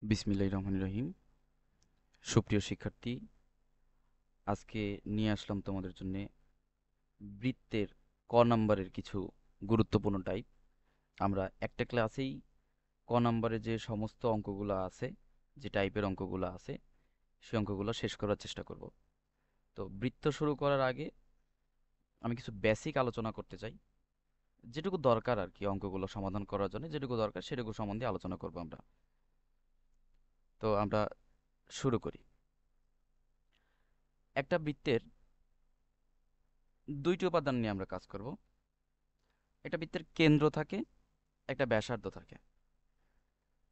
বিসমিল্লাহির রহমানির রহিম। সুপ্রিয় শিক্ষার্থী, আজকে নিয়ে আসলাম তোমাদের জন্য বৃত্তের ক নাম্বারের কিছু গুরুত্বপূর্ণ টাইপ। আমরা একটা ক্লাসেই ক নাম্বারে যে সমস্ত অঙ্কগুলো আছে, যে টাইপের অঙ্কগুলো আছে, সেই অঙ্কগুলো শেষ করার চেষ্টা করব। তো বৃত্ত শুরু করার আগে আমি কিছু বেসিক আলোচনা করতে চাই, যেটুকু দরকার আর কি অঙ্কগুলো সমাধান করার জন্য, যেটুকু দরকার সেটুকু সম্বন্ধে আলোচনা করব আমরা। তো আমরা শুরু করি। একটা বৃত্তের দুইটি উপাদান নিয়ে আমরা কাজ করব। একটা বৃত্তের কেন্দ্র থাকে, একটা ব্যাসার্ধ থাকে।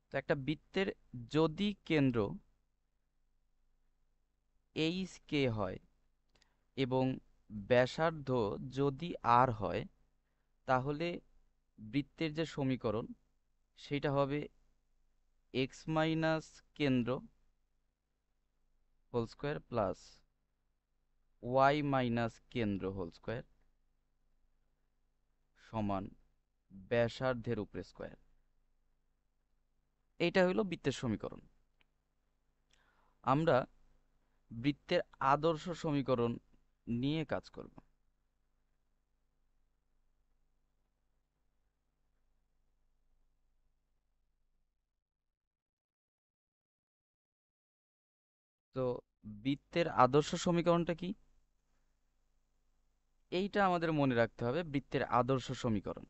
তো একটা বৃত্তের যদি কেন্দ্র এইচ কে হয় এবং ব্যাসার্ধ যদি আর হয়, তাহলে বৃত্তের যে সমীকরণ সেটা হবে এক্স মাইনাস কেন্দ্র whole square plus y minus কেন্দ্র হোল স্কোয়ার সমান ব্যাসার্ধের উপরে স্কোয়ার। এইটা হলো বৃত্তের সমীকরণ। আমরা বৃত্তের আদর্শ সমীকরণ নিয়ে কাজ করব। তো বৃত্তের আদর্শ সমীকরণটা কি? এইটা আমাদের মনে রাখতে হবে। বৃত্তের আদর্শ সমীকরণ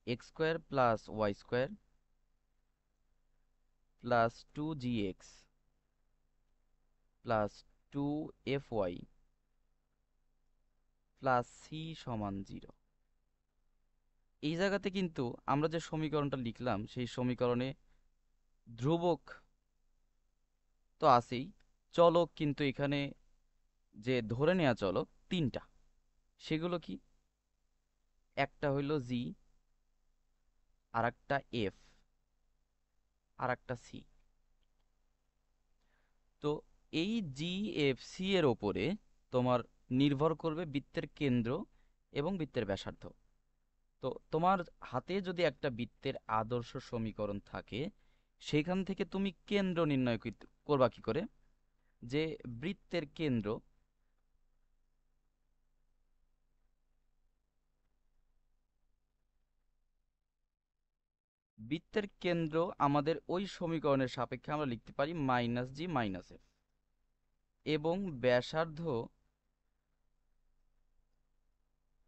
x square plus y square plus 2gx plus 2fy plus c সমান 0। এই জায়গাতে কিন্তু আমরা যে সমীকরণটা লিখলাম সেই সমীকরণে ধ্রুবক তো আছেই, চলক কিন্তু এখানে যে ধরে নেওয়া চলক তিনটা। সেগুলো কি? একটা হইল জি, আর একটা এফ, আর একটা সি। তো এই জি এফ সি এর ওপরে তোমার নির্ভর করবে বৃত্তের কেন্দ্র এবং বৃত্তের ব্যাসার্ধ। তো তোমার হাতে যদি একটা বৃত্তের আদর্শ সমীকরণ থাকে, সেইখান থেকে তুমি কেন্দ্র নির্ণয় করবা কি করে? যে বৃত্তের কেন্দ্র বৃত্তের কেন্দ্র আমাদের ওই সমীকরণের সাপেক্ষে আমরা লিখতে পারি মাইনাস জি মাইনাস এফ, এবং ব্যাসার্ধ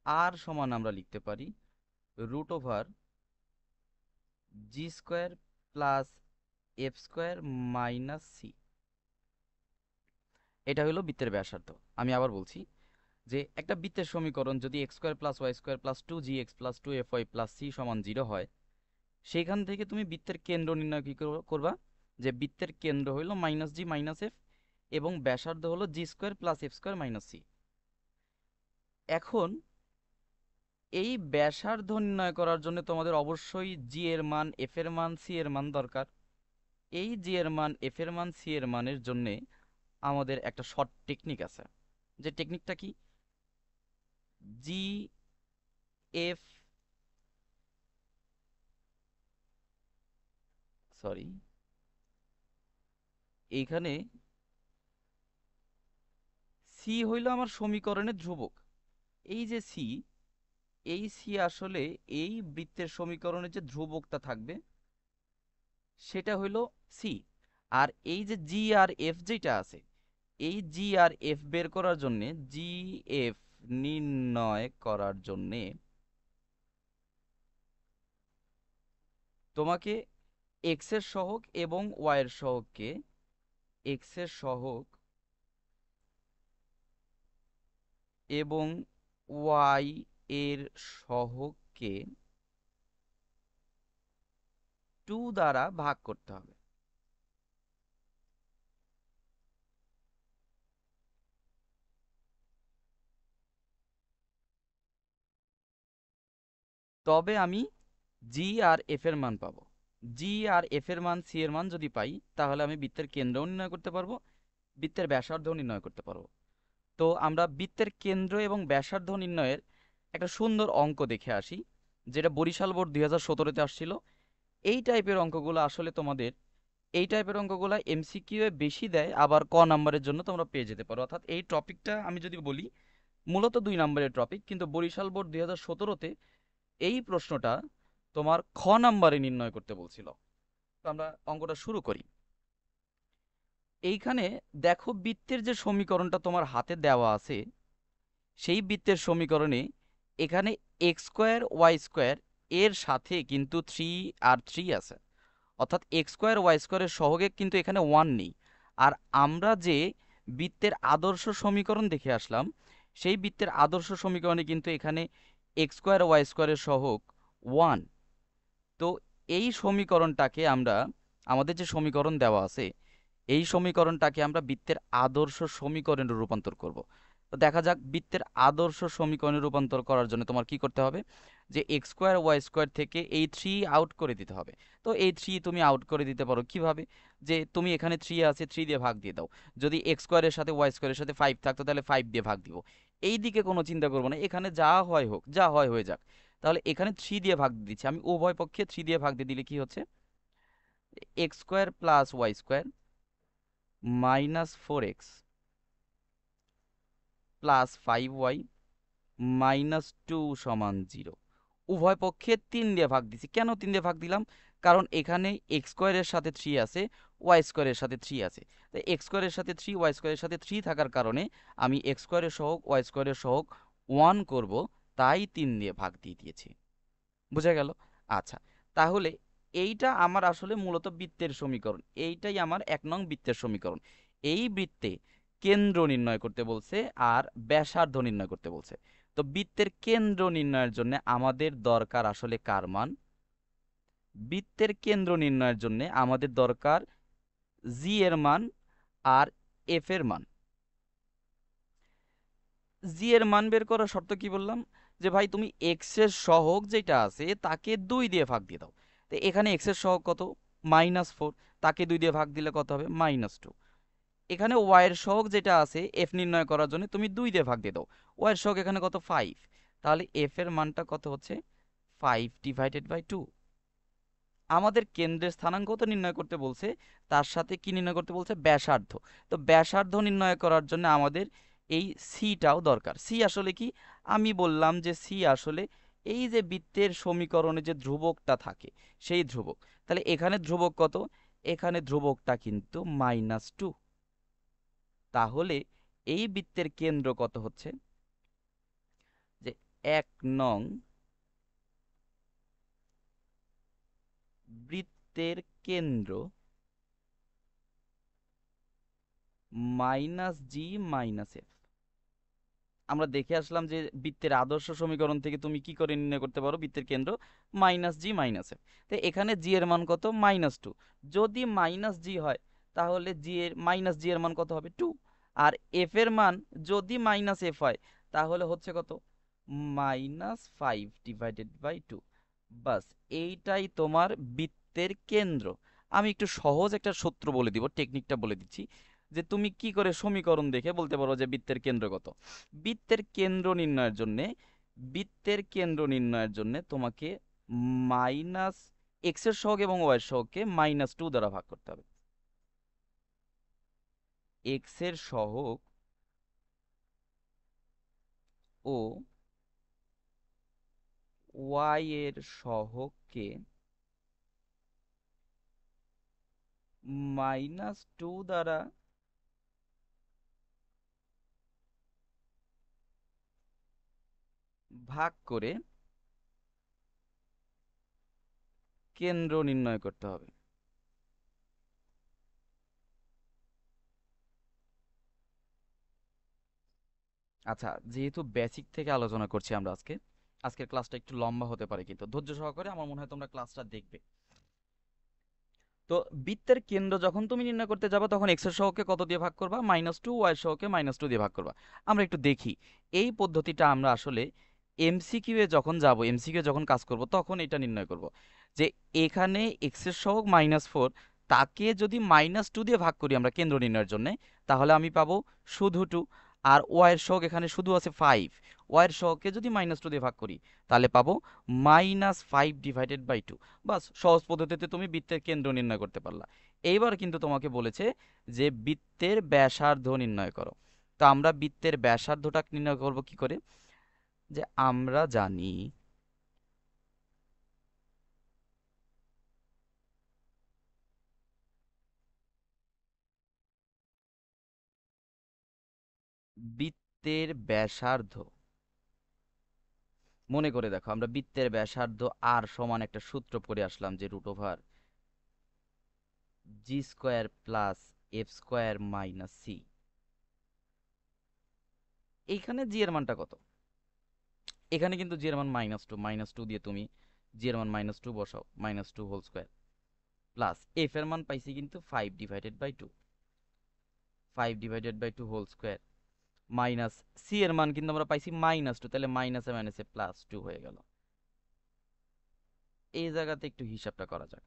আর সমান আমরা লিখতে পারি root over g square plus f square minus c. এটা হলো বৃত্তের ব্যাসার্ধ। আমি আবার বলছি যে একটা বৃত্তের সমীকরণ যদি x square plus y square plus 2gx plus 2fy plus c সমান 0 হয়, সেইখান থেকে তুমি বৃত্তের কেন্দ্র নির্ণয় কি করবা? যে বৃত্তের কেন্দ্র হইল মাইনাস জি মাইনাস এফ এবং ব্যাসার্ধ হলো g square plus f square minus c. এখন এই ব্যাসার্ধ নির্ণয় করার জন্য তোমাদের অবশ্যই জি এর মান, এফ এর মান, সি এর মান দরকার। এই জি এর মান, এফ এর মান, সি এর মানের জন্যে আমাদের একটা শর্ট টেকনিক আছে। যে টেকনিকটা কি? জি এফ সরি এইখানে সি হইল আমার সমীকরণের ধ্রুবক। এই যে সি, এই সি আসলে এই বৃত্তের সমীকরণে যে ধ্রুবকটা থাকবে সেটা হইল সি। আর এই যে জি আর এফ যেটা আছে, এই জি আর এফ বের করার জন্যে, জি এফ নির্ণয় করার জন্যে তোমাকে এক্স এর সহগ এবং ওয়াই এর সহগকে, এক্স এর সহগ এবং ওয়াই এর সহগকে 2 দ্বারা ভাগ করতে হবে। তবে আমি জি আর এফ এর মান পাবো। জি আর এফ এর মান, সি এর মান যদি পাই, তাহলে আমি বৃত্তের কেন্দ্রও নির্ণয় করতে পারবো, বৃত্তের ব্যাসার্ধও নির্ণয় করতে পারবো। তো আমরা বৃত্তের কেন্দ্র এবং ব্যাসার্ধ নির্ণয়ের একটা সুন্দর অঙ্ক দেখে আসি, যেটা বরিশাল বোর্ড 2017-তে আসছিল। এই টাইপের অঙ্কগুলো আসলে তোমাদের এই টাইপের অঙ্কগুলো এমসিকিউ এ বেশি দেয়, আবার ক নাম্বারের জন্য তোমরা পেয়ে যেতে পারো। অর্থাৎ এই টপিকটা আমি যদি বলি মূলত 2 নম্বরের টপিক, কিন্তু বরিশাল বোর্ড 2017-তে এই প্রশ্নটা তোমার খ নাম্বারে নির্ণয় করতে বলছিল। তো আমরা অঙ্কটা শুরু করি। এইখানে দেখো বৃত্তের যে সমীকরণটা তোমার হাতে দেওয়া আছে, সেই বৃত্তের সমীকরণে এখানে এক্স স্কোয়ার ওয়াই স্কোয়ার এর সাথে কিন্তু 3 আছে। অর্থাৎ এক্স স্কোয়ার ওয়াই স্কোয়ারের সহগে কিন্তু এখানে 1 নেই। আর আমরা যে বৃত্তের আদর্শ সমীকরণ দেখে আসলাম, সেই বৃত্তের আদর্শ সমীকরণে কিন্তু এখানে এক্স স্কোয়ার ওয়াই স্কোয়ারের সহগ 1। তো এই সমীকরণটাকে আমরা, আমাদের যে সমীকরণ দেওয়া আছে, এই সমীকরণটাকে আমরা বৃত্তের আদর্শ সমীকরণে রূপান্তর করব। তো দেখা যাক বৃত্তের আদর্শ সমীকরণে রূপান্তর করার জন্য তোমার কি করতে হবে, যে এক্স স্কোয়ার ওয়াই স্কোয়ার থেকে এই 3 আউট করে দিতে হবে। তো এই 3 তুমি আউট করে দিতে পারো কিভাবে, যে তুমি এখানে 3 আছে 3 দিয়ে ভাগ দিয়ে দাও। যদি এক্স স্কোয়ারের সাথে ওয়াই স্কোয়ারের সাথে 5 থাকতো তাহলে 5 দিয়ে ভাগ দিব। এই দিকে কোনো চিন্তা করবো না, এখানে যা হয় হোক, যা হয় হয়ে যাক। তাহলে এখানে 3 দিয়ে ভাগ দিয়ে দিচ্ছি আমি, উভয় পক্ষে 3 দিয়ে ভাগ দিয়ে দিলে কি হচ্ছে, x square plus y square minus 4x plus 5y minus 2 সমান 0। উভয় পক্ষে 3 দিয়ে ভাগ দিছি। কেন 3 দিয়ে ভাগ দিলাম, কারণ এখানে এক্স স্কোয়ারের সাথে 3 আছে, ওয়াই স্কোয়ারের সাথে 3 আছে। তাই এক্স স্কোয়ারের সাথে 3 ওয়াই স্কোয়ারের সাথে 3 থাকার কারণে আমি এক্স স্কোয়ারের সহগ ওয়াই স্কোয়ারের সহগ 1 করব, তাই 3 দিয়ে ভাগ দিয়ে দিয়েছি। বুঝা গেল? আচ্ছা, তাহলে এইটা আমার আসলে মূলত বৃত্তের সমীকরণ, এইটাই আমার 1 নং বৃত্তের সমীকরণ। এই বৃত্তে কেন্দ্র নির্ণয় করতে বলছে আর ব্যাসার্ধ নির্ণয় করতে বলছে। তো বৃত্তের কেন্দ্র নির্ণয়ের জন্য আমাদের দরকার আসলে কার মান? বৃত্তের কেন্দ্র নির্ণয়ের জন্য আমাদের দরকার জি এর মান আর এফ এর মান। জি এর মান বের করার শর্ত কি বললাম, যে ভাই তুমি এক্স এর সহগ যেটা আছে তাকে 2 দিয়ে ভাগ দিয়ে দাও। তো এখানে এক্স এর সহগ কত, -4, তাকে 2 দিয়ে ভাগ দিলে কত হবে, -2। এখানে ওয়াই এর সহগ যেটা আছে এফ নির্ণয় করার জন্য তুমি 2 দিয়ে ভাগ দিয়ে দাও। ওয়াই এর সহগ এখানে কত, 5। তাহলে এফ এর মানটা কত হচ্ছে, 5/2। আমাদের কেন্দ্রের স্থানাঙ্ক তো নির্ণয় করতে বলছে, তার সাথে কি নির্ণয় করতে বলছে, ব্যাসার্ধ। তো ব্যাসার্ধ নির্ণয় করার জন্য আমাদের এই সিটাও দরকার। সি আসলে কি, আমি বললাম যে সি আসলে এই যে বৃত্তের সমীকরণে যে ধ্রুবকটা থাকে, সেই ধ্রুবক। তাহলে এখানে ধ্রুবক কত, এখানে ধ্রুবকটা কিন্তু -2। তাহলে এই বৃত্তের কেন্দ্র কত হচ্ছে, যে 1 নং বৃত্তের কেন্দ্র -g - f। আমরা দেখে আসলাম যে বৃত্তের আদর্শ সমীকরণ থেকে তুমি কি করে নির্ণয় করতে পারো বৃত্তের কেন্দ্র, -g - f। তো এখানে জি এর মান কত, -2। যদি -g হয় তাহলে জি এর মান কত হবে, 2। আর এফ এর মান যদি -f হয় তাহলে হচ্ছে কত, -5/2। বাস, এইটাই তোমার বৃত্তের কেন্দ্র। আমি একটু সহজ একটা সূত্র বলে দিব, টেকনিকটা বলে দিচ্ছি, যে তুমি কি করে সমীকরণ দেখে বলতে পারো যে বৃত্তের কেন্দ্র কত। বৃত্তের কেন্দ্র নির্ণয়ের জন্য, বৃত্তের কেন্দ্র নির্ণয়ের জন্য তোমাকে মাইনাস এক্স এর সহগ এবং ওয়াই এর সহগকে -2 দ্বারা ভাগ করতে হবে। এক্স এর সহগ ও ওয়াই এর সহগকে -2 দ্বারা ভাগ করে কেন্দ্র নির্ণয় করতে হবে। আচ্ছা, যেহেতু বেসিক থেকে আলোচনা করছি আমরা আজকের ক্লাসটা একটু লম্বা হতে পারে, কিন্তু ধৈর্য সহকারে আমার মনে হয় তোমরা ক্লাসটা দেখবে। তো বৃত্তের কেন্দ্র যখন তুমি নির্ণয় করতে যাবে তখন এক্স এর সহগকে কত দিয়ে ভাগ করবা, -2, ওয়াই এর সহগকে -2 দিয়ে ভাগ করবা। আমরা একটু দেখি এই পদ্ধতিটা আমরা আসলে এমসিকিউ এ যখন যাব, এমসিকিউ যখন কাজ করব তখন এটা নির্ণয় করব, যে এখানে এক্স এর সহগ -4, তাকে যদি -2 দিয়ে ভাগ করি আমরা কেন্দ্র নির্ণয়ের জন্য, তাহলে আমি পাবো শুধু 2। আর ওয়াইয়ের সহগ এখানে শুধু আছে 5, ওয়াইয়ের সহগকে যদি -2 দিয়ে ভাগ করি তাহলে পাবো -5/2। বাস, সহজ পদ্ধতিতে তুমি বৃত্তের কেন্দ্র নির্ণয় করতে পারলা। এইবার কিন্তু তোমাকে বলেছে যে বৃত্তের ব্যাসার্ধ নির্ণয় করো। তো আমরা বৃত্তের ব্যাসার্ধটা নির্ণয় করব কি করে? যে আমরা জানি বৃত্তের ব্যাসার্ধ, মনে করে দেখো আমরা বৃত্তের ব্যাসার্ধ আর সমান একটা সূত্র পড়ে আসলাম, যে √g² + f² - c। এইখানে জি এর মানটা কত? এখানে কিন্তু জি এর মান -2, -2 দিয়ে তুমি জি এর মান -2 বসাও, -2² প্লাস এফ এর মান পাইছি কিন্তু 5/2, 5/2² মাইনাস সি এর মান কিন্তু আমরা পাইছি -2, তাহলে মাইনাসে মাইনাসে +2 হয়ে গেল। এই জায়গাতে একটু হিসাবটা করা যাক।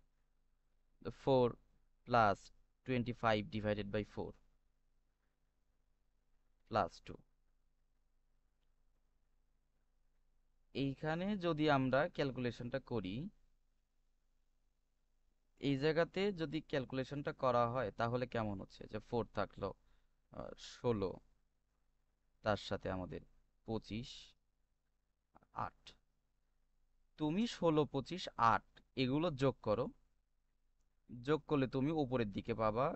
4 + 25/4 +2। এইখানে যদি আমরা ক্যালকুলেশনটা করি, এই জায়গাতে যদি ক্যালকুলেশনটা করা হয় তাহলে কেমন হচ্ছে, যে 4 থাকলো 16, তার সাথে আমাদের 25, 8। তুমি 16, 25, 8 এগুলো যোগ করো, যোগ করলে তুমি উপরের দিকে পাবা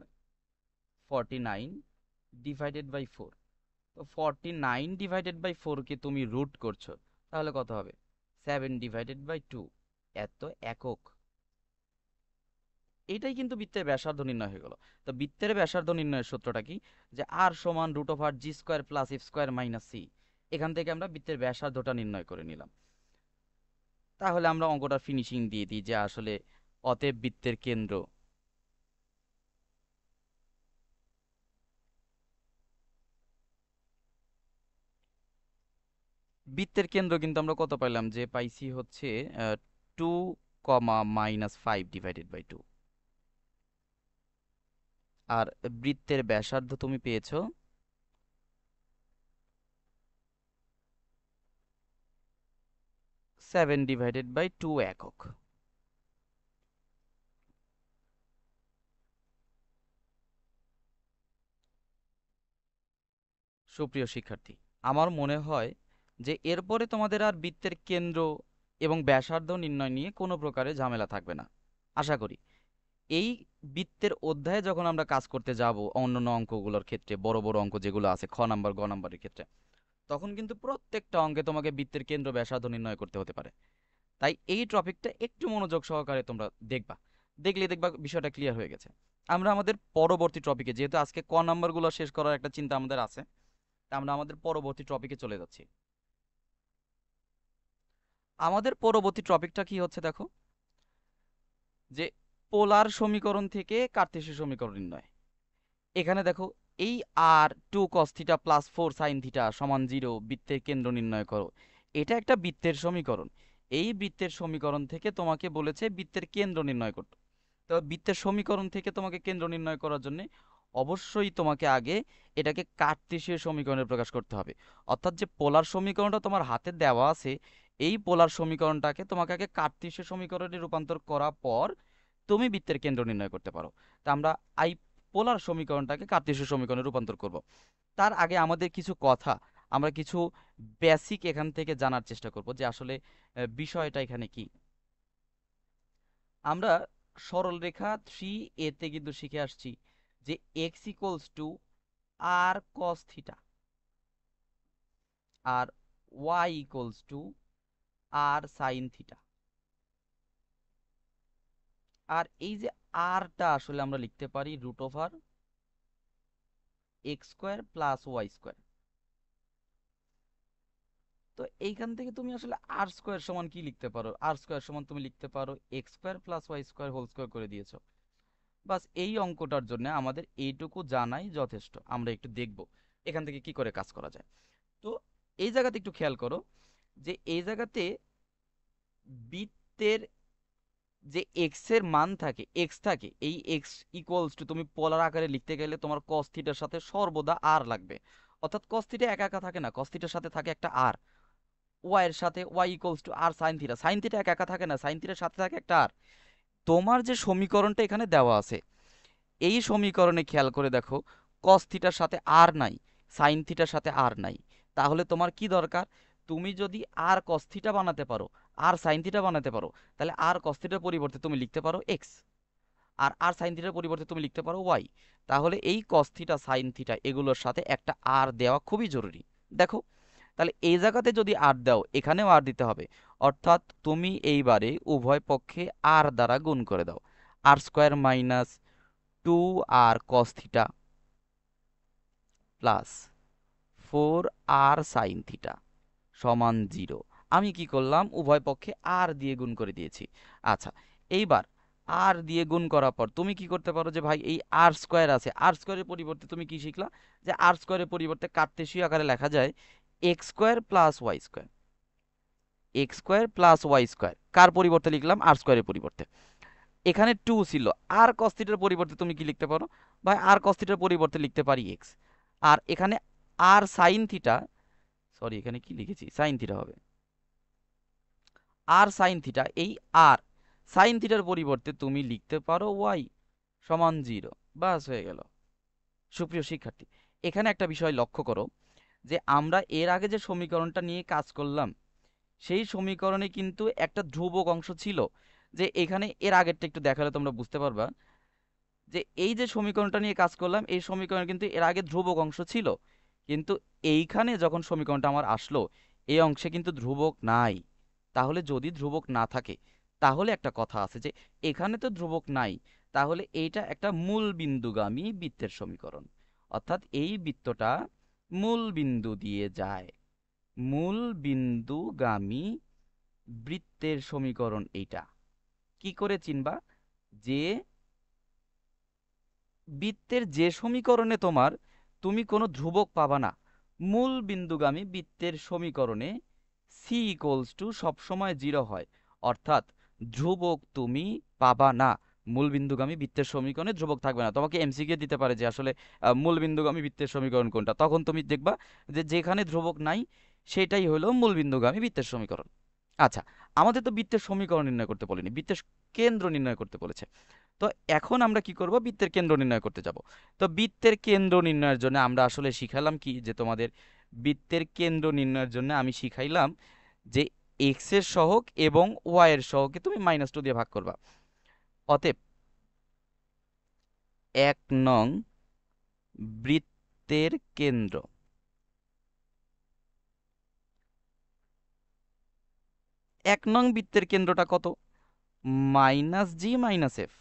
49/4। তো 49/4 কে তুমি রুট করছো, তাহলে কত হবে? 7/2। এত একক। এটাই কিন্তু বৃত্তের ব্যাসার্ধ নির্ণয় হয়ে গেল। তো বৃত্তের ব্যাসার্ধ নির্ণয়ের সূত্রটা কি? যে আর সমান √g² + f² - c। এখান থেকে আমরা বৃত্তের ব্যাসার্ধটা নির্ণয় করে নিলাম। তাহলে আমরা অঙ্কটা ফিনিশিং দিয়ে দিই, যে আসলে অতএব বৃত্তের কেন্দ্র কিন্তু আমরা কত পাইলাম, যে পাইছি হচ্ছে 2, -5/2। আর বৃত্তের ব্যাসার্ধ তুমি পেয়েছো 7/2 একক। সুপ্রিয় শিক্ষার্থী, আমার মনে হয় যে এরপরে তোমাদের আর বৃত্তের কেন্দ্র এবং ব্যাসার্ধ নির্ণয় নিয়ে কোনো প্রকারের ঝামেলা থাকবে না, আশা করি। এই বৃত্তের অধ্যায়ে যখন আমরা কাজ করতে যাব অন্যান্য অঙ্কগুলোর ক্ষেত্রে, বড় বড় অঙ্ক যেগুলো আছে খ নাম্বার গ নাম্বারের ক্ষেত্রে, তখন কিন্তু প্রত্যেকটা অঙ্কে তোমাকে বৃত্তের কেন্দ্র ব্যাসার্ধ নির্ণয় করতে হতে পারে। তাই এই টপিকটা একটু মনোযোগ সহকারে তোমরা দেখবা, দেখলে দেখবা বিষয়টা ক্লিয়ার হয়ে গেছে। আমরা আমাদের পরবর্তী টপিকে, যেহেতু আজকে ক নাম্বারগুলো শেষ করার একটা চিন্তা আমাদের আছে, তা আমরা আমাদের পরবর্তী টপিকে চলে যাচ্ছি। আমাদের পরবর্তী টপিকটা কি হচ্ছে দেখো, যে পোলার সমীকরণ থেকে কার্তেশীয় সমীকরণ নির্ণয়। এখানে দেখো, এই r2 cos θ + 4 sin θ = 0 বৃত্তের কেন্দ্র নির্ণয় করো। এটা একটা বৃত্তের সমীকরণ। এই বৃত্তের সমীকরণ থেকে তোমাকে বলেছে বৃত্তের কেন্দ্র নির্ণয় করতে। তো বৃত্তের সমীকরণ থেকে তোমাকে কেন্দ্র নির্ণয় করার জন্য অবশ্যই তোমাকে আগে এটাকে কার্তেশীয় সমীকরণে প্রকাশ করতে হবে। অর্থাৎ যে পোলার সমীকরণটা তোমার হাতে দেওয়া আছে, এই পোলার সমীকরণটাকে তোমাকে আগে কার্তেশীয় সমীকরণে রূপান্তর করার পর তুমি বৃত্তের কেন্দ্র নির্ণয় করতে পারো। তা আমরা আই পোলার সমীকরণটাকে কার্তেশীয় সমীকরণে রূপান্তর করব। তার আগে আমাদের কিছু কথা, আমরা কিছু বেসিক এখান থেকে জানার চেষ্টা করব, যে আসলে বিষয়টা এখানে কি। আমরা সরলরেখা 3a তে কিন্তু শিখে আসছি যে x = r cos θ আর y = r sin θ। আর এই যে rটা আসলে আমরা লিখতে পারি √x² + y²। তো এইখান থেকে তুমি আসলে r² সমান কি লিখতে পারো? r² সমান তুমি লিখতে পারো x² + y² করে দিয়েছো। বাস, এই অঙ্কটার জন্য আমাদের এইটুকু জানাই যথেষ্ট। আমরা একটু দেখব এখান থেকে কি করে কাজ করা যায়। তো এই জায়গাতে একটু খেয়াল করো, যে এই জায়গাতে বৃত্তের যে এক্স এর মান থাকে, এক্স থাকে, এই এক্স ইকুয়ালস টু তুমি পোলার আকারে লিখতে গেলে তোমার cos θ সাথে সর্বদা আর লাগবে। অর্থাৎ কস থিটা একা একা থাকে না, কস থিটার সাথে থাকে একটা আর, ওয়াই এর সাথে y equals to r sine theta, sine theta একা একা থাকে না, সাইন থিটার সাথে থাকে একটা আর। তোমার যে সমীকরণটা এখানে দেওয়া আছে, এই সমীকরণে খেয়াল করে দেখো কস থিটার সাথে আর নাই, সাইন থিটার সাথে আর নাই। তাহলে তোমার কি দরকার? তুমি যদি আর কস থিটা বানাতে পারো, আর সাইন থিটা বানাতে পারো, তাহলে আর কস থিটার পরিবর্তে তুমি লিখতে পারো এক্স, আর আর সাইন থিটার পরিবর্তে তুমি লিখতে পারো ওয়াই। তাহলে এই কস থিটা সাইন থিটা এগুলোর সাথে একটা আর দেওয়া খুবই জরুরি। দেখো, তাহলে এই জায়গাতে যদি আর দাও, এখানেও আর দিতে হবে। অর্থাৎ তুমি এইবারে উভয় পক্ষে আর দ্বারা গুণ করে দাও। আর square minus 2r cos theta plus 4r sine theta সমান 0। আমি কি করলাম? উভয় পক্ষে আর দিয়ে গুণ করে দিয়েছি। আচ্ছা, এইবার আর দিয়ে গুণ করার পর তুমি কি করতে পারো, যে ভাই এই আর স্কোয়ার আছে, আর স্কোয়ারের পরিবর্তে তুমি কি শিখলা? যে আর স্কোয়ারের পরিবর্তে কার্তেশীয় আকারে লেখা যায় x square plus y square. X square plus y square কার পরিবর্তে লিখলাম? আর স্কোয়ারের পরিবর্তে। এখানে 2 ছিল, আর cos থিটার পরিবর্তে তুমি কি লিখতে পারো? ভাই আর cos থিটার পরিবর্তে লিখতে পারি এক্স। আর এখানে আর সাইন থিটা, সরি এখানে কি লিখেছি, সাইন থিটা হবে, আর সাইন থিটা, এই আর সাইন থিটার পরিবর্তে তুমি লিখতে পারো ওয়াই সমান 0। বাস হয়ে গেল। সুপ্রিয় শিক্ষার্থী, এখানে একটা বিষয় লক্ষ্য করো, যে আমরা এর আগে যে সমীকরণটা নিয়ে কাজ করলাম, সেই সমীকরণে কিন্তু একটা ধ্রুবক অংশ ছিল। যে এখানে এর আগেরটা একটু দেখালে তোমরা বুঝতে পারবা, যে এই যে সমীকরণটা নিয়ে কাজ করলাম, এই সমীকরণে কিন্তু এর আগে ধ্রুবক অংশ ছিল, কিন্তু এইখানে যখন সমীকরণটা আমার আসলো, এই অংশে কিন্তু ধ্রুবক নাই। তাহলে যদি ধ্রুবক না থাকে, তাহলে একটা কথা আছে যে এখানে তো ধ্রুবক নাই, তাহলে এইটা একটা মূল বিন্দুগামী বৃত্তের সমীকরণ। অর্থাৎ এই বৃত্তটা মূল বিন্দু দিয়ে যায়, মূল বিন্দুগামী বৃত্তের সমীকরণ এইটা। কি করে চিনবা? যে বৃত্তের যে সমীকরণে তুমি কোনো ধ্রুবক পাবা না, মূল বিন্দুগামী বৃত্তের সমীকরণে সি ইকুয়ালস টু সবসময় 0 হয়। অর্থাৎ ধ্রুবক তুমি পাবা না, মূল বিন্দুগামী বৃত্তের সমীকরণে ধ্রুবক থাকবে না। তোমাকে এমসিকিউ দিতে পারে যে আসলে মূল বিন্দুগামী বৃত্তের সমীকরণ কোনটা, তখন তুমি দেখবা যে যেখানে ধ্রুবক নাই সেটাই হলো মূল বিন্দুগামী বৃত্তের সমীকরণ। আচ্ছা, আমাদের তো বৃত্তের সমীকরণ নির্ণয় করতে বলেনি, বৃত্তের কেন্দ্র নির্ণয় করতে বলেছে। তো এখন আমরা কি করব? বৃত্তের কেন্দ্র নির্ণয় করতে যাব। তো বৃত্তের কেন্দ্র নির্ণয়ের জন্য আমরা আসলে শিখালাম কি, যে তোমাদের বৃত্তের কেন্দ্র নির্ণয়ের জন্য আমি শিখাইলাম যে এক্স এর সহগ এবং ওয়াই এর সহগকে তুমি -2 দিয়ে ভাগ করবা। অতএব 1 নং বৃত্তের কেন্দ্র, 1 নং বৃত্তের কেন্দ্রটা কত? -g-f।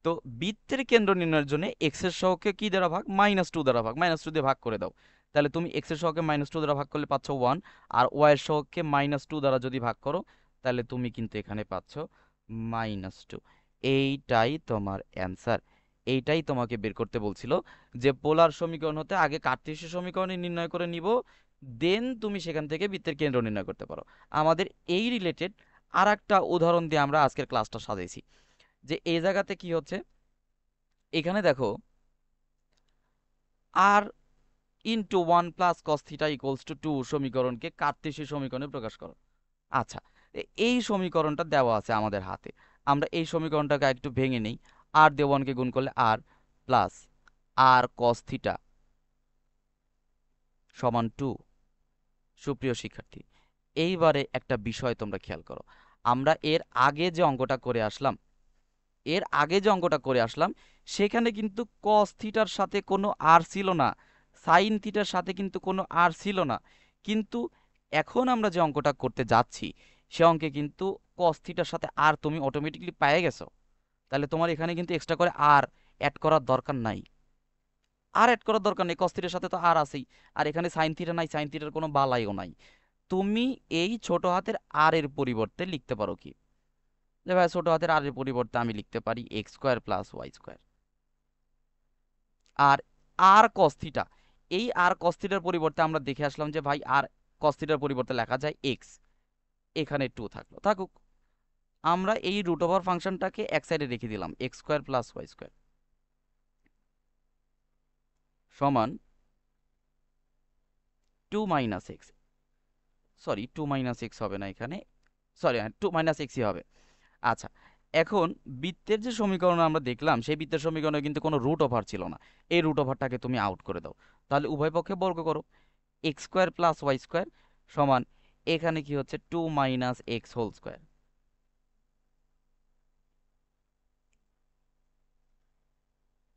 তো বৃত্তের কেন্দ্র নির্ণয়ের জন্য এক্স এর সহগকে কি দ্বারা ভাগ? -2 দ্বারা ভাগ, -2 দিয়ে ভাগ করে দাও। তাহলে তুমি এক্স এর সহগকে -2 দ্বারা ভাগ করলে পাচ্ছ 1, আর ওয়াই এর সহগকে -2 দ্বারা যদি ভাগ করো, তাহলে তুমি কিন্তু এখানে পাচ্ছ -2। এইটাই তোমার অ্যান্সার। এইটাই তোমাকে বের করতে বলছিল, যে পোলার সমীকরণ হতে আগে কার্টেসীয় সমীকরণে নির্ণয় করে নিব, দেন তুমি সেখান থেকে বৃত্তের কেন্দ্র নির্ণয় করতে পারো। আমাদের এই রিলেটেড আর একটা উদাহরণ দিয়ে আমরা আজকের ক্লাসটা সাজাইছি। যে এই জায়গাতে কি হচ্ছে, এখানে দেখো আর ইন্টু 1 + cos θ = 2 সমীকরণকে কার্তেশীয় সমীকরণে প্রকাশ করো। আচ্ছা, এই সমীকরণটা দেওয়া আছে আমাদের হাতে, আমরা এই সমীকরণটাকে একটু ভেঙে নেই। আর দিয়ে 1 কে গুণ করলে আর প্লাস আর cos θ সমান 2। সুপ্রিয় শিক্ষার্থী, এইবারে একটা বিষয় তোমরা খেয়াল করো, আমরা এর আগে যে অঙ্কটা করে আসলাম, সেখানে কিন্তু cos থিটার সাথে কোনো আর ছিল না, সাইন থিটার সাথে কিন্তু কোনো আর ছিল না। কিন্তু এখন আমরা যে অঙ্কটা করতে যাচ্ছি, সে অঙ্কে কিন্তু cos থিটার সাথে আর তুমি অটোমেটিকলি পেয়ে গেছো। তাহলে তোমার এখানে কিন্তু এক্সট্রা করে আর অ্যাড করার দরকার নাই, cos থিটার সাথে তো আর আছেই। আর এখানে সাইন থিটা নাই, সাইন থিটার কোনো বালাইও নাই। তুমি এই ছোট হাতের আর এর পরিবর্তে লিখতে পারো কি, যে ভাই ছোট হাতের আর এর পরিবর্তে আমি লিখতে পারি x square plus y square. আর আর cos থিটা, এই আর cos থিটার পরিবর্তে আমরা দেখে আসলাম যে ভাই আর cos থিটার পরিবর্তে লেখা যায় এক্স, এখানে 2 থাকলো, থাকুক। আমরা এই রুট ওভার ফাংশনটাকে এক সাইডে রেখে দিলাম, x square plus y square. সমান 2 - x, সরি 2 - x হবে না এখানে, সরি 2 - xই হবে। আচ্ছা, এখন বৃত্তের যে সমীকরণ আমরা দেখলাম সেই বৃত্তের সমীকরণে কিন্তু কোনো রুট ওভার ছিল না, এই রুট ওভারটাকে তুমি আউট করে দাও। তাহলে উভয় পক্ষে বর্গ করো, x² + y² সমান এখানে কি হচ্ছে 2 - x²।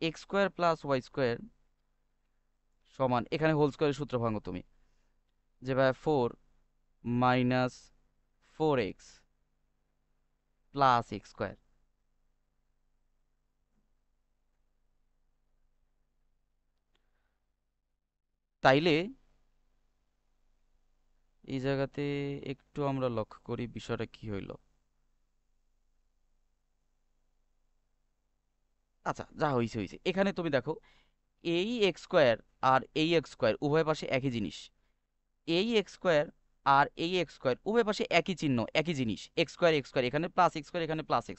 x² + y² সমান এখানে হোল স্কোয়ারের সূত্র ভাঙো তুমি, যে ভাই 4 - 4x + x²। তাইলে এই জায়গাতে একটু আমরা লক্ষ্য করি বিষয়টা কি হইল। আচ্ছা, যা হইছে হইছে, এখানে তুমি দেখো এই x² আর এই x² উভয় পাশে একই জিনিস, এই x² আর এই x² উভয় পাশে একই চিহ্ন, একই জিনিস, x², এখানে +x², এখানে +x²,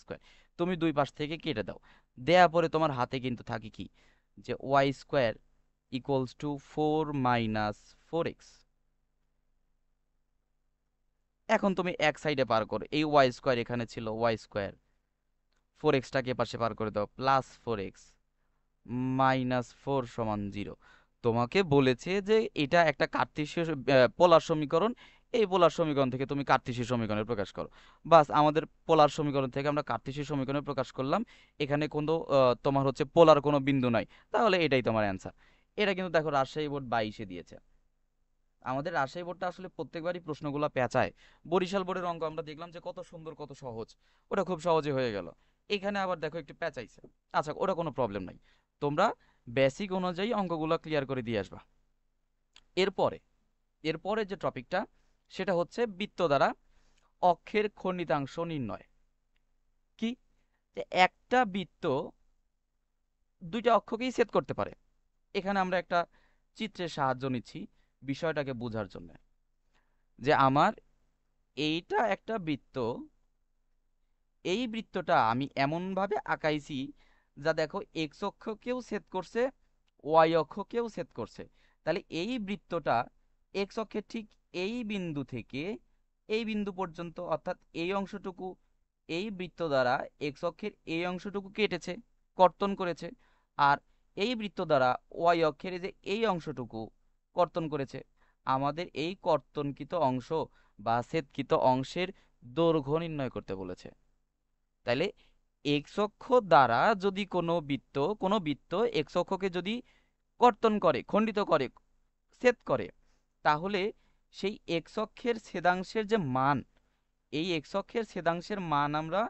তুমি দুই পাশ থেকে কেটে দাও। দেয়া পরে তোমার হাতে কিন্তু থাকে কি, যে y² = 4 - 4x। এখন তুমি এক সাইডে পার করো, এই y² এখানে ছিল y², 4xটাকে পাশে পার করে দাও, +4x -4 = 0। তোমাকে বলেছে যে এটা একটা কার্তেশীয় পোলার সমীকরণ, এই পোলার সমীকরণ থেকে তুমি কার্তেশীয় সমীকরণে প্রকাশ করো। বাস, আমাদের পোলার সমীকরণ থেকে আমরা কার্তেশীয় সমীকরণে প্রকাশ করলাম। এখানে কোনো তোমার হচ্ছে পোলার কোনো বিন্দু নাই, তাহলে এটাই তোমার অ্যান্সার। এটা কিন্তু দেখো রাজশাহী বোর্ড 22-এ দিয়েছে। আমাদের রাজশাহী বোর্ডটা আসলে প্রত্যেকবারই প্রশ্নগুলো পেঁচায়। বরিশাল বোর্ডের অঙ্ক আমরা দেখলাম যে কত সুন্দর, কত সহজ, ওটা খুব সহজে হয়ে গেল। এখানে আবার দেখো একটু পেঁচাইছে। আচ্ছা, ওটা কোনো প্রবলেম নাই, তোমরা বেসিক অনুযায়ী অঙ্কগুলো ক্লিয়ার করে দিয়ে আসবা। এরপরে এরপরে যে টপিকটা, সেটা হচ্ছে বৃত্ত দ্বারা অক্ষের খণ্ডিতাংশ নির্ণয়। কি, যে একটা বৃত্ত দুইটা অক্ষকেই ছেদ করতে পারে। এখানে আমরা একটা চিত্রের সাহায্য নিচ্ছি বিষয়টাকে বোঝার জন্য, যে আমার এইটা একটা বৃত্ত, এই বৃত্তটা আমি এমনভাবে আঁকাইছি যা দেখো এক্স অক্ষকেও ছেদ করছে, ওয়াই অক্ষকেও ছেদ করছে। তাহলে এই বৃত্তটা এক্স অক্ষের ঠিক এই বিন্দু থেকে এই বিন্দু পর্যন্ত, অর্থাৎ এই অংশটুকু এই বৃত্ত দ্বারা এক্স অক্ষের এই অংশটুকু কেটেছে, কর্তন করেছে। আর এই বৃত্ত দ্বারা ওয়াই অক্ষের এই যে এই অংশটুকু কর্তন করেছে। আমাদের এই কর্তনকৃত অংশ বা ছেদকৃত অংশের দৈর্ঘ্য নির্ণয় করতে বলেছে। তাইলে এক্স অক্ষ দ্বারা যদি কোনো বৃত্ত এক্স অক্ষকে যদি কর্তন করে, খণ্ডিত করে, ছেদ করে, তাহলে সেই এক্স অক্ষের ছেদাংশের যে মান, এই এক্স অক্ষের ছেদাংশের মান আমরা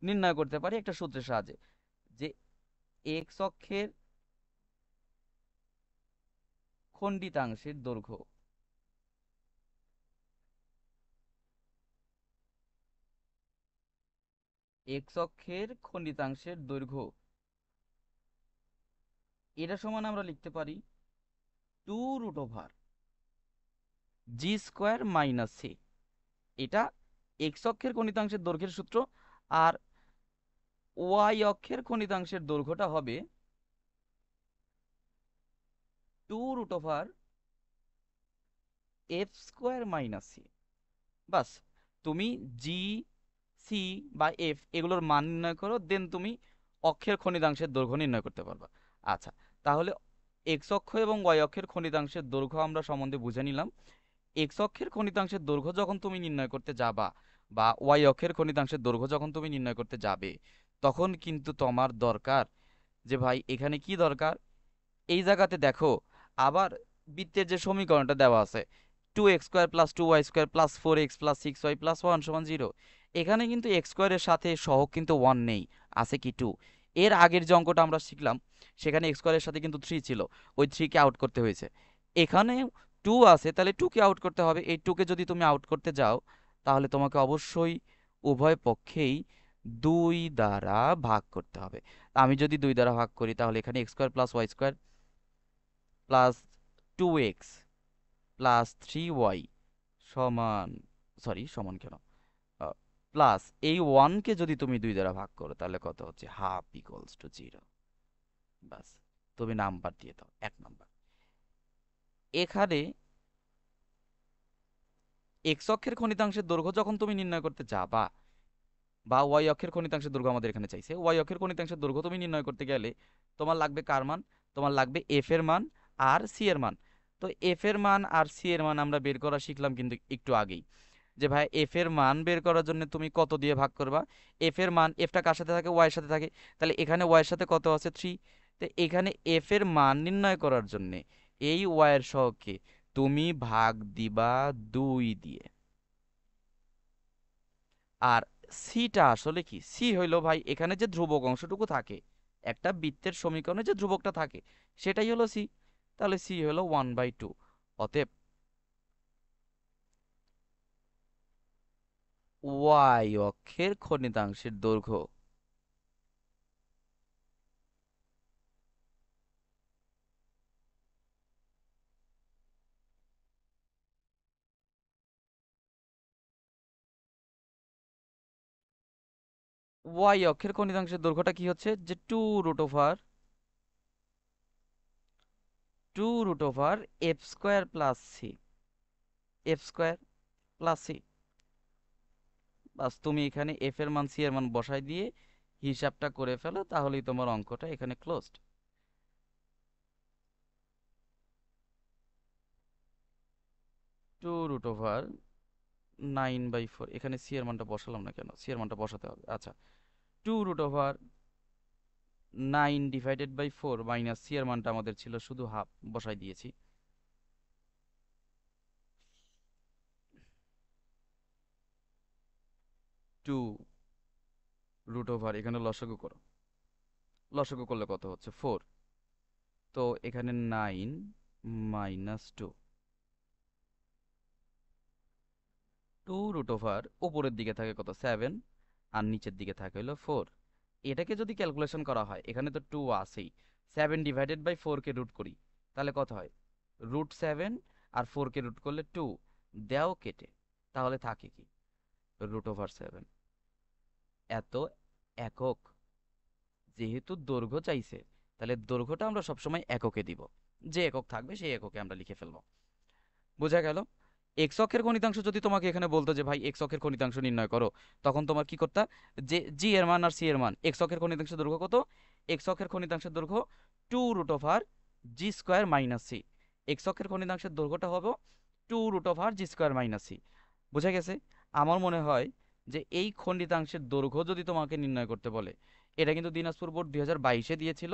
নির্ণয় করতে পারি একটা সূত্রের সাহায্যে, যে এক্স অক্ষের খণ্ডিতাংশের দৈর্ঘ্য, এক্স অক্ষের খণ্ডিতাংশের দৈর্ঘ্য, এটা সমান আমরা লিখতে পারি 2√g² - c। এটা এক্স অক্ষের খণ্ডিতাংশের দৈর্ঘ্যের সূত্র। আর ওয়াই অক্ষের খণ্ডিতাংশের দৈর্ঘ্যটা হবে 2√f² - c। বাস, তুমি জি, সি বা এফ এগুলোর মান নির্ণয় করো, দেন তুমি অক্ষের খণ্ডিতাংশের দৈর্ঘ্য নির্ণয় করতে পারবা। আচ্ছা, তাহলে এক্স অক্ষ এবং ওয়াই অক্ষের খণ্ডিতাংশের দৈর্ঘ্য আমরা সম্বন্ধে বুঝে নিলাম। এক্স অক্ষের খণ্ডিতাংশের দৈর্ঘ্য যখন তুমি নির্ণয় করতে যাবা, বা ওয়াই অক্ষের খণ্ডিতাংশের দৈর্ঘ্য যখন তুমি নির্ণয় করতে যাবে, তখন কিন্তু তোমার দরকার, যে ভাই এখানে কি দরকার, এই জায়গাতে দেখো আবার বৃত্তের যে সমীকরণটা দেওয়া আছে, 2x² + 2y² + 4x + 6y + 1 = 0, এখানে কিন্তু x² এর সাথে সহগ কিন্তু 1 নেই, আছে কি 2। এর আগের যে অঙ্কটা আমরা শিখলাম সেখানে x² এর সাথে কিন্তু 3 ছিল, ওই 3 কে আউট করতে হয়েছে। এখানে 2 আছে, তাহলে 2 কে আউট করতে হবে। এই 2 কে যদি তুমি আউট করতে যাও, তাহলে তোমাকে অবশ্যই উভয় পক্ষেই 2 দ্বারা ভাগ করতে হবে। আমি যদি 2 দ্বারা ভাগ করি, তাহলে এখানে x² + y² + 2x + 3y সমান, সরি সমান কেন, প্লাস এই 1 কে যদি তুমি 2 দ্বারা ভাগ করো, তাহলে কত হচ্ছে, ½ = 0। বাস, তুমি নাম্বার দিয়ে দাও 1 নাম্বার। এখানে এক্স অক্ষের খনিতাংশের দৈর্ঘ্য যখন তুমি নির্ণয় করতে যাবা, বা ওয়াই অক্ষের খনিতাংশের দৈর্ঘ্য আমাদের এখানে চাইছে, ওয়াই অক্ষের খনিতাংশের দৈর্ঘ্য তুমি নির্ণয় করতে গেলে তোমার লাগবে কার মান? তোমার লাগবে এফ এর মান আর সি এর মান। তো এফ এর মান আর সি এর মান আমরা বের করা শিখলাম কিন্তু একটু আগেই, যে ভাই এফ এর মান বের করার জন্য তুমি কত দিয়ে ভাগ করবা? এফ এর মান, এফটা কার সাথে থাকে? ওয়াই এর সাথে থাকে। তাহলে এখানে ওয়াই এর সাথে কত আছে? 3। তো এখানে এফ এর মান নির্ণয় করার জন্য এই ওয়াই এর সহগকে তুমি ভাগ দিবা 2 দিয়ে। আর সিটা আসলে কি? সি হইলো ভাই এখানে যে ধ্রুবক অংশটুকু থাকে, একটা বৃত্তের সমীকরণে যে ধ্রুবকটা থাকে সেটাই হলো সি। তাহলে সি হলো 1/2। অতএব ওয়াই অক্ষের খনিতাংশের দৈর্ঘ্য ওয়াই অক্ষের খনিতাংশের দৈর্ঘ্যটা কি হচ্ছে? যে 2√2√, f square plus c, f square plus c. বাস তুমি এখানে এফ এর মান সি এর মান বসাই দিয়ে হিসাবটা করে ফেলো, তাহলেই তোমার অঙ্কটা এখানে ক্লোজড। 2√9/4, এখানে সি এর মানটা বসালাম না কেন? সি এর মানটা বসাতে হবে। আচ্ছা, 2√9/4 মাইনাস সি এর মানটা আমাদের ছিল শুধু হাফ, বসাই দিয়েছি। 2√, এখানে লসাগু করো, লসাগু করলে কত হচ্ছে? 4। তো এখানে 9 মাইনাস 2, 2√, উপরের দিকে থাকে কত? 7, আর নিচের দিকে থাকে হলো 4। এটাকে যদি ক্যালকুলেশন করা হয়, এখানে তো 2 আছেই, 7/4 কে রুট করি, তাহলে কত হয়? √7, আর 4 কে রুট করলে 2, দেও কেটে, তাহলে থাকে কি? √7। এত একক, যেহেতু দৈর্ঘ্য চাইছে, তাহলে দৈর্ঘ্যটা আমরা সবসময় এককে দিব, যে একক থাকবে সেই এককে আমরা লিখে ফেলবো। বোঝা গেল? এক্স অক্ষের গণিতাংশ যদি তোমাকে এখানে বলতো যে ভাই এক্স অক্ষের গণিতাংশ নির্ণয় করো, তখন তোমার কি করতা? যে জি এর মান আর সি এর মান, এক্স অক্ষের গণিতাংশের দৈর্ঘ্য কত? এক্স অক্ষের গণিতাংশের দৈর্ঘ্য 2√g² মাইনাস সি। এক্স অক্ষের গণিতাংশের দৈর্ঘ্যটা হবে 2√g² মাইনাস সি। বোঝা গেছে? আমার মনে হয় যে এই খণ্ডিতাংশের দৈর্ঘ্য যদি তোমাকে নির্ণয় করতে বলে, এটা কিন্তু দিনাজপুর বোর্ড 2022-এ দিয়েছিল,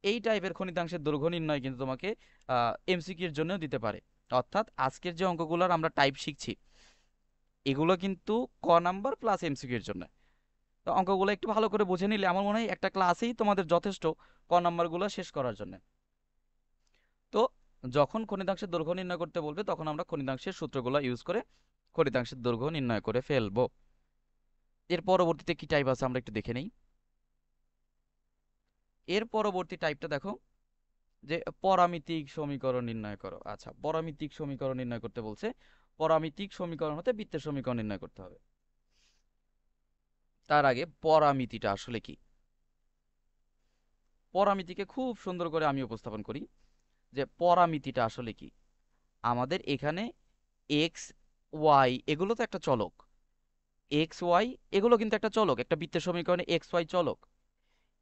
এই টাইপের খণ্ডিতাংশের দৈর্ঘ্য নির্ণয় কিন্তু তোমাকে এমসিকিউর জন্যও দিতে পারে। অর্থাৎ আজকের যে অঙ্কগুলোর আমরা টাইপ শিখছি, এগুলো কিন্তু ক নাম্বার প্লাস এমসিকিউ এর জন্য। তো অঙ্কগুলো একটু ভালো করে বুঝে নিলে আমার মনে হয় একটা ক্লাসেই তোমাদের যথেষ্ট ক নাম্বারগুলো শেষ করার জন্য। তো যখন খনিতাংশের দৈর্ঘ্য নির্ণয় করতে বলবে, তখন আমরা খনিতাংশের সূত্রগুলো ইউজ করে খনিতাংশের দৈর্ঘ্য নির্ণয় করে ফেলবো। এর পরবর্তীতে কি টাইপ আছে আমরা একটু দেখে নেই। এর পরবর্তী টাইপটা দেখো, যে পরামিতিক সমীকরণ নির্ণয় করো। আচ্ছা, পরামিতিক সমীকরণ নির্ণয় করতে বলছে। পরামিতিক সমীকরণ হতে বৃত্তের সমীকরণ নির্ণয় করতে হবে। তার আগে পরামিতিটা আসলে কি? পরামিতিকে খুব সুন্দর করে আমি উপস্থাপন করি, যে পরামিতিটা আসলে কি। আমাদের এখানে এক্স ওয়াই এগুলো তো একটা চলক, এক্স ওয়াই এগুলো কিন্তু একটা চলক, একটা বৃত্তের সমীকরণে এক্স ওয়াই চলক।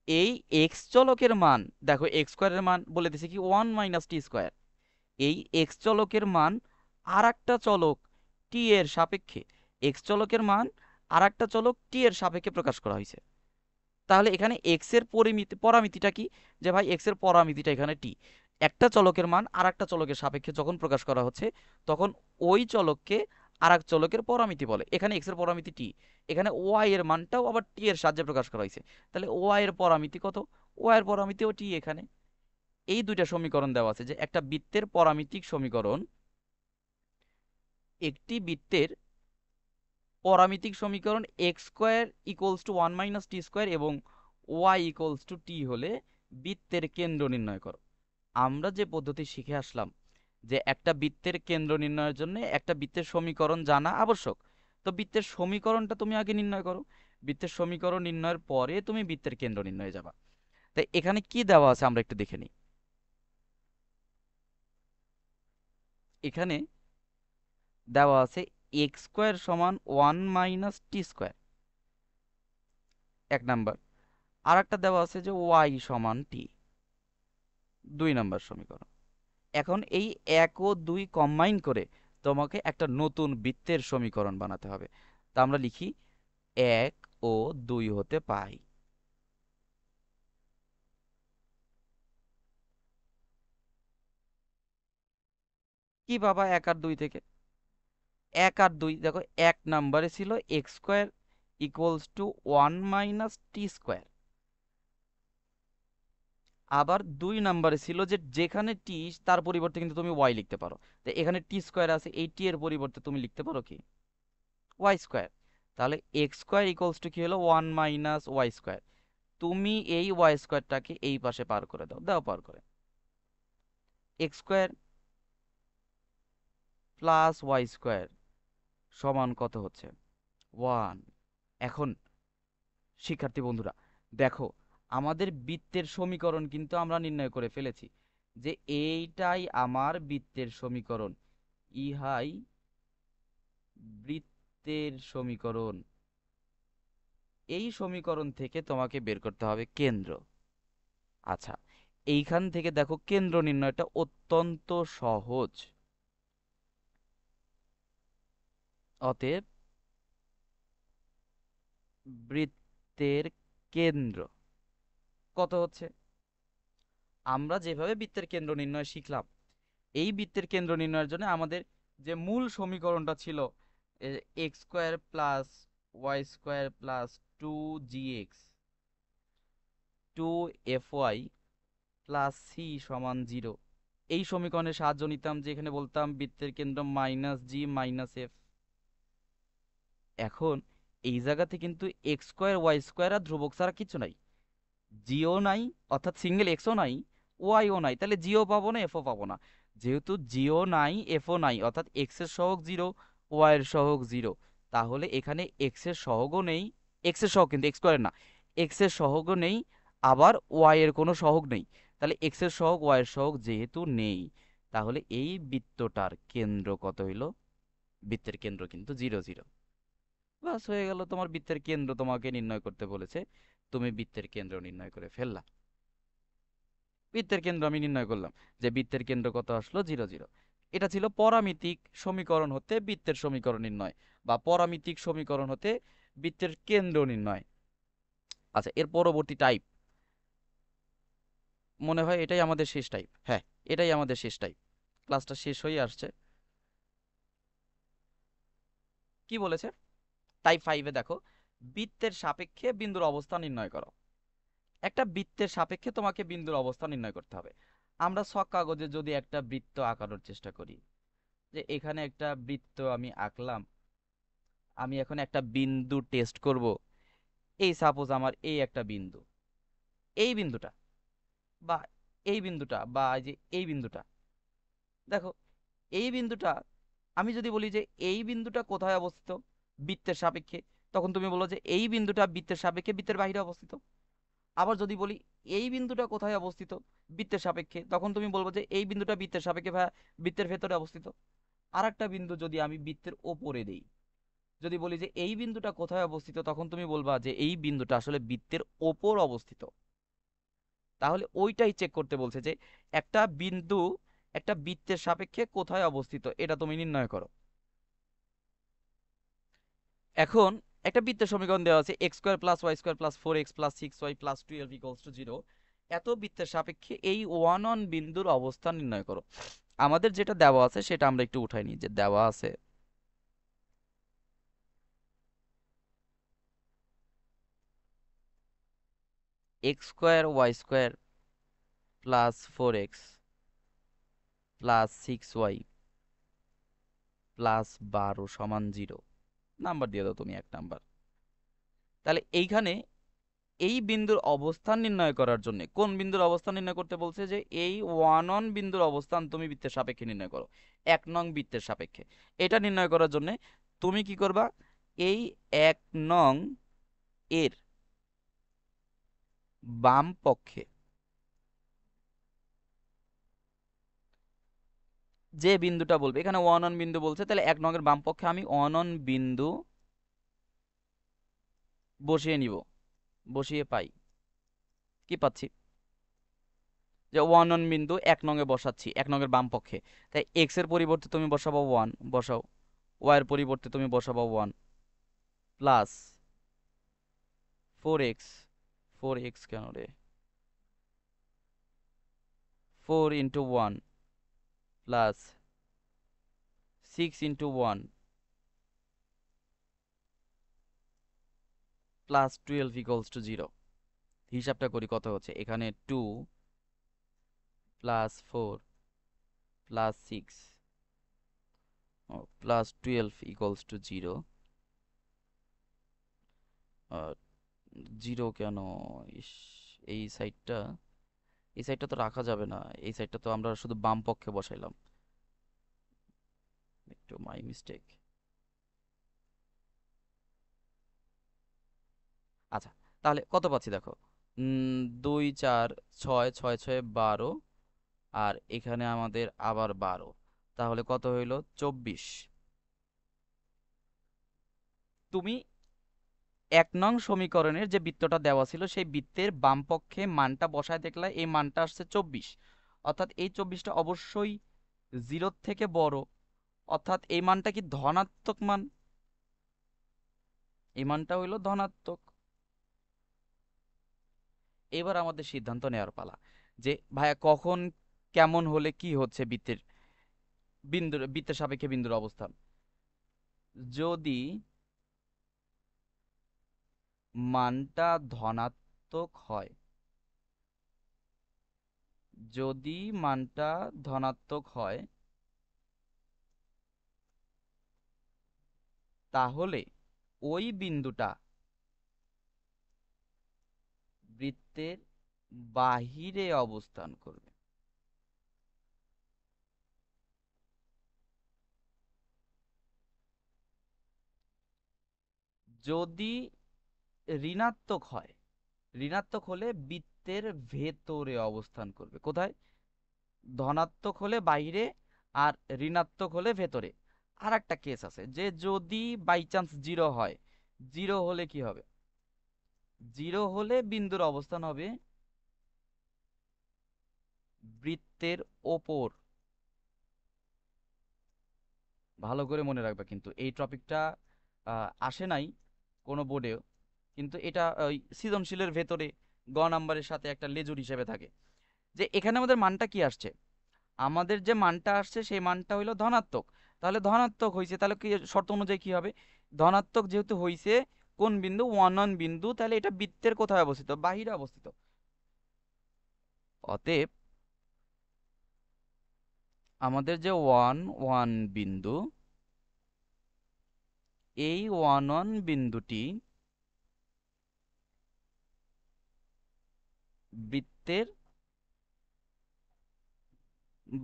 এই এক্স চলকের মান, দেখো এক্স স্কোয়ারের মান বলে দিছে কি 1 - t²। এই এক্স চলকের মান আর একটা চলক টি এর সাপেক্ষে, এক্স চলকের মান আর একটা চলক টি এর সাপেক্ষে প্রকাশ করা হয়েছে। তাহলে এখানে এক্স এর পরিমিতি পরামিতিটা কি? যে ভাই এক্স এর পরামিতিটা এখানে টি। একটা চলকের মান আর একটা চলকের সাপেক্ষে যখন প্রকাশ করা হচ্ছে, তখন ওই চলককে আর এক চলকের পরামিতি বলে। এখানে এক্স এর পরামিতি টি, এখানে ওয়াই এর মানটাও আবার টি এর সাহায্যে প্রকাশ করা হয়েছে। তাহলে ওয়াই এর পরামিতি কত? ওয়াই এর পরামিতিও টি। এখানে এই দুইটা সমীকরণ দেওয়া আছে, যে একটা বৃত্তের পরামিতিক সমীকরণ, একটি বৃত্তের পরামিতিক সমীকরণ x² = 1 - t² এবং y = t হলে বৃত্তের কেন্দ্র নির্ণয় করো। আমরা যে পদ্ধতি শিখে আসলাম, যে একটা বৃত্তের কেন্দ্র নির্ণয়ের জন্য একটা বৃত্তের সমীকরণ জানা আবশ্যক। তো বৃত্তের সমীকরণটা তুমি আগে নির্ণয় করো, বৃত্তের সমীকরণ নির্ণয়ের পরে তুমি বৃত্তের কেন্দ্র নির্ণয়ে যাবা। তাই এখানে কি দেওয়া আছে আমরা একটু দেখে নিই। এখানে দেওয়া আছে এক্স স্কোয়ার সমান 1 - t², এক নাম্বার। আর একটা দেওয়া আছে যে ওয়াই সমান টি, 2 নাম্বার সমীকরণ। এখন এই 1 ও 2 কম্বাইন করে তোমাকে একটা নতুন বৃত্তের সমীকরণ বানাতে হবে। তা আমরা লিখি 1 ও 2 হতে পাই। কি পাবা 1 আর 2 থেকে? 1 আর 2, দেখো 1 নাম্বারে ছিল x square equals to 1 - t²। আবার 2 নাম্বারে ছিল যে যেখানে টি তার পরিবর্তে কিন্তু তুমি ওয়াই লিখতে পারো। তো এখানে t² আছে, এই টি এর পরিবর্তে তুমি লিখতে পারো কি y²। তাহলে এক্স স্কোয়ার ইকুয়ালস টু কি হলো 1 - y²। তুমি এই y²টাকে এই পাশে পার করে দাও, দাও পার করে। এক্স স্কোয়ার প্লাস y² সমান কত হচ্ছে? 1। এখন শিক্ষার্থী বন্ধুরা দেখো, আমাদের বৃত্তের সমীকরণ কিন্তু আমরা নির্ণয় করে ফেলেছি যে এইটাই আমার বৃত্তের সমীকরণ, ইহাই বৃত্তের সমীকরণ। এই সমীকরণ থেকে তোমাকে বের করতে হবে কেন্দ্র। আচ্ছা, এইখান থেকে দেখো কেন্দ্র নির্ণয়টা অত্যন্ত সহজ। অতএব বৃত্তের কেন্দ্র কত হচ্ছে? আমরা যেভাবে বৃত্তের কেন্দ্র নির্ণয় শিখলাম, এই বৃত্তের কেন্দ্র নির্ণয়ের জন্য আমাদের যে মূল সমীকরণটা ছিল x square plus y² plus 2gx 2fy plus c সমান 0, এই সমীকরণের সাহায্য নিতাম, যে এখানে বলতাম বৃত্তের কেন্দ্র -g - f। এখন এই জায়গাতে কিন্তু এক্স স্কোয়ার y² আর ধ্রুবক ছাড়া কিছু নাই, জিও নাই, অর্থাৎ সিঙ্গেল এক্সও নাই, ওয়াইও নাই, তাহলে জিও পাবো না, এফও পাবো না। যেহেতু জিও নাই, এফও নাই, অর্থাৎ এক্স এর সহগ 0, ওয়াই এর সহগ 0, তাহলে এখানে এক্স এর সহগও নেই। এক্স এর সহগ কিন্তু এক্স স্কোয়ারের না, এক্স এর সহগও নেই, আবার ওয়াই এর কোনো সহগ নেই। তাহলে এক্স এর সহগ ওয়াই এর সহগ যেহেতু নেই, তাহলে এই বৃত্তটার কেন্দ্র কত হইল? বৃত্তের কেন্দ্র কিন্তু 0, 0। বাস হয়ে গেল, তোমার বৃত্তের কেন্দ্র তোমাকে নির্ণয় করতে বলেছে, তুমি বৃত্তের কেন্দ্র নির্ণয় করে ফেললা। বৃত্তের কেন্দ্র আমি নির্ণয় করলাম, যে বৃত্তের কেন্দ্র কত আসলো? 0, 0। এটা ছিল পরামিতিক সমীকরণ হতে বৃত্তের সমীকরণ নির্ণয়, বা পরামিতিক সমীকরণ হতে বৃত্তের কেন্দ্র নির্ণয়। আচ্ছা, এর পরবর্তী টাইপ, মনে হয় এটাই আমাদের শেষ টাইপ। হ্যাঁ, এটাই আমাদের শেষ টাইপ, ক্লাসটা শেষ হয়ে আসছে। কি বলেছে? টাইপ 5-এ দেখো, বৃত্তের সাপেক্ষে বিন্দুর অবস্থান নির্ণয় করো। একটা বৃত্তের সাপেক্ষে তোমাকে বিন্দুর অবস্থান নির্ণয় করতে হবে। আমরা ছক কাগজে যদি একটা বৃত্ত আঁকানোর চেষ্টা করি, যে এখানে একটা বৃত্ত আমি আঁকলাম, আমি এখন একটা বিন্দু টেস্ট করব। এই সাপোজ আমার এই একটা বিন্দু, এই বিন্দুটা বা এই বিন্দুটা বা এই যে এই বিন্দুটা, দেখো এই বিন্দুটা, আমি যদি বলি যে এই বিন্দুটা কোথায় অবস্থিত বৃত্তের সাপেক্ষে, তখন তুমি বলো যে এই বিন্দুটা বৃত্তের সাপেক্ষে বৃত্তের বাইরে অবস্থিত। আবার যদি বলি এই বিন্দুটা কোথায় অবস্থিত বৃত্তের সাপেক্ষে, তখন তুমি বলবো যে এই বিন্দুটা বৃত্তের সাপেক্ষে বা বৃত্তের ভেতরে অবস্থিত। আর একটা বিন্দু যদি আমি বৃত্তের ওপরে দেই, যদি বলি যে এই বিন্দুটা কোথায় অবস্থিত, তখন তুমি বলবা যে এই বিন্দুটা আসলে বৃত্তের ওপর অবস্থিত। তাহলে ওইটাই চেক করতে বলছে যে একটা বিন্দু একটা বৃত্তের সাপেক্ষে কোথায় অবস্থিত, এটা তুমি নির্ণয় করো। এখন একটা বৃত্তের সমীকরণ দেওয়া আছে x² plus y² plus 4x plus 6y plus 12 equals to 0। এত বৃত্তের সাপেক্ষে এই 1 বিন্দুর অবস্থান নির্ণয় করো। আমাদের যেটা দেওয়া আছে সেটা আমরা একটু উঠাই নিই, যে দেওয়া আছে x² y² plus 4x plus 6y plus 12 সমান 0। নাম্বার দিয়ে দাও তুমি 1 নাম্বার। তাহলে এইখানে এই বিন্দুর অবস্থান নির্ণয় করার জন্য, কোন বিন্দুর অবস্থান নির্ণয় করতে বলছে? যে এই 1 বিন্দুর অবস্থান তুমি বৃত্তের সাপেক্ষে নির্ণয় করো, 1 নং বৃত্তের সাপেক্ষে। এটা নির্ণয় করার জন্য তুমি কি করবা? এই 1 নং এর বাম পক্ষে যে বিন্দুটা বলবে, এখানে 1 1 বিন্দু বলছে, তাহলে 1 নং বাম পক্ষে আমি 1 1 বিন্দু বসিয়ে নিব। বসিয়ে পাই কি পাচ্ছি, যে 1 1 বিন্দু 1 নং বসাচ্ছি 1 নং বাম পক্ষে। তাই এক্স এর পরিবর্তে তুমি বসাবো 1, বসাও। ওয়াই এর পরিবর্তে তুমি বসাবো 1 প্লাস 4x। 4x কেন রে, 4 × 1 প্লাস 6 × 1 প্লাস 12 = 0। হিসাবটা করি কত হচ্ছে, এখানে 2 প্লাস 4 প্লাস 6 প্লাস 12 = 0। 0 কেন, ইস, এই সাইডটা, এই সাইডটা তো রাখা যাবে না, এই সাইডটা তো আমরা শুধু বাম পক্ষে বসাইলাম, একটু মাই মিস্টেক। আচ্ছা, তাহলে কত পাচ্ছি দেখো, 2 4 6 6 6 12, আর এখানে আমাদের আবার 12, তাহলে কত হইল 24। তুমি 1 নং সমীকরণের যে বৃত্তটা দেওয়া ছিল সেই বৃত্তের বাম পক্ষে মানটা বসায় দেখলা, এই মানটা আসছে 24, অর্থাৎ এই 24টা অবশ্যই 0-র থেকে বড়, অর্থাৎ এই মানটা কি ধনাত্মক মান, এই মানটা হইল ধনাত্মক। এবার আমাদের সিদ্ধান্ত নেওয়ার পালা, যে ভাইয়া কখন কেমন হলে কি হচ্ছে বৃত্তের সাপেক্ষে বিন্দুর অবস্থান। যদি মানটা ধনাত্মক হয়, যদি মানটা ধনাত্মক হয়, তাহলে ওই বিন্দুটা বৃত্তের বাহিরে অবস্থান করবে। যদি ঋণাত্মক হয়, ঋণাত্মক হলে বৃত্তের ভেতরে অবস্থান করবে। কোথায়? ধনাত্মক হলে বাইরে, আর ঋণাত্মক হলে ভেতরে। আর একটা কেস আছে, যে যদি বাই চান্স 0 হয়, 0 হলে কি হবে, 0 হলে বিন্দুর অবস্থান হবে বৃত্তের ওপর। ভালো করে মনে রাখবে, কিন্তু এই টপিকটা আসে নাই কোনো বোর্ডেও, কিন্তু এটা ওই সৃজনশীলের ভেতরে নাম্বারের সাথে একটা লেজুর হিসেবে থাকে। যে এখানে আমাদের মানটা কি আসছে, আমাদের যে মানটা আসছে সেই মানটা হইলো ধনাত্মক। তাহলে ধনাত্মক হইছে, তাহলে কি শর্ত অনুযায়ী কি হবে, ধনাত্মক যেহেতু হইছে, কোন বিন্দু, 1 1 বিন্দু, তাহলে এটা বৃত্তের কোথায় অবস্থিত, বাহিরে অবস্থিত। অতএব আমাদের যে 1 1 বিন্দু, এই 1 1 বিন্দুটি বৃত্তের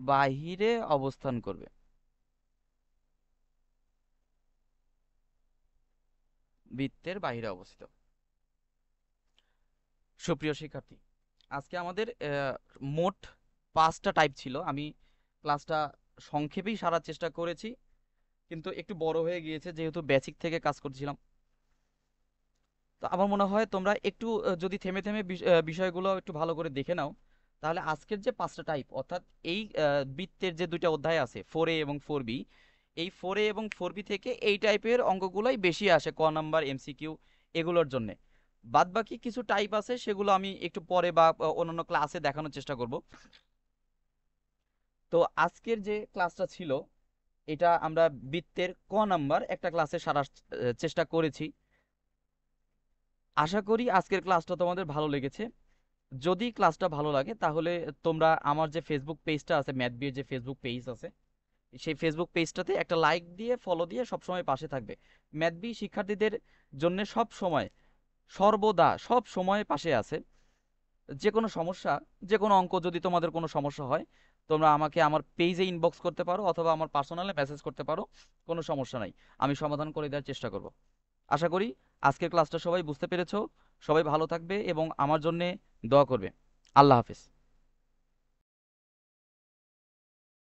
বাহিরে অবস্থান করবে। বৃত্তের বাহিরে অবস্থিত। সুপ্রিয় শিক্ষার্থী, আজকে আমাদের মোট 5টা টাইপ ছিল। আমি ক্লাসটা সংক্ষেপেই সারার চেষ্টা করেছি, কিন্তু একটু বড় হয়ে গিয়েছে যেহেতু বেসিক থেকে কাজ করছিলাম। তো আমার মনে হয় তোমরা একটু যদি থেমে থেমে বিষয়গুলো একটু ভালো করে দেখে নাও, তাহলে আজকের যে 5টা টাইপ, অর্থাৎ এই বৃত্তের যে 2টা অধ্যায় আছে 4A এবং 4B, এই 4A এবং 4B থেকে এই টাইপের অঙ্কগুলোই বেশি আসে, ক নাম্বার, এমসিকিউ, এগুলোর জন্যে। বাদ বাকি কিছু টাইপ আছে সেগুলো আমি একটু পরে বা অন্যান্য ক্লাসে দেখানোর চেষ্টা করব। তো আজকের যে ক্লাসটা ছিল, এটা আমরা বৃত্তের ক নাম্বার একটা ক্লাসে সারার চেষ্টা করেছি। আশা করি আজকের ক্লাসটা তোমাদের ভালো লেগেছে। যদি ক্লাসটা ভালো লাগে তাহলে তোমরা আমার যে ফেসবুক পেজটা আছে, ম্যাথবির যে ফেসবুক পেজ আছে, সেই ফেসবুক পেজটাতে একটা লাইক দিয়ে ফলো দিয়ে সবসময় পাশে থাকবে। ম্যাথবি শিক্ষার্থীদের জন্য সব সময়, সর্বদা, সব সময় পাশে আছে। যে কোনো সমস্যা, যে কোনো অঙ্ক যদি তোমাদের কোনো সমস্যা হয়, তোমরা আমাকে আমার পেজে ইনবক্স করতে পারো অথবা আমার পার্সোনালে মেসেজ করতে পারো, কোনো সমস্যা নাই, আমি সমাধান করে দেওয়ার চেষ্টা করব। আশা করি আজকের ক্লাসটা সবাই বুঝতে পেরেছো। সবাই ভালো থাকবে এবং আমার জন্যে দোয়া করবে। আল্লাহ হাফেজ।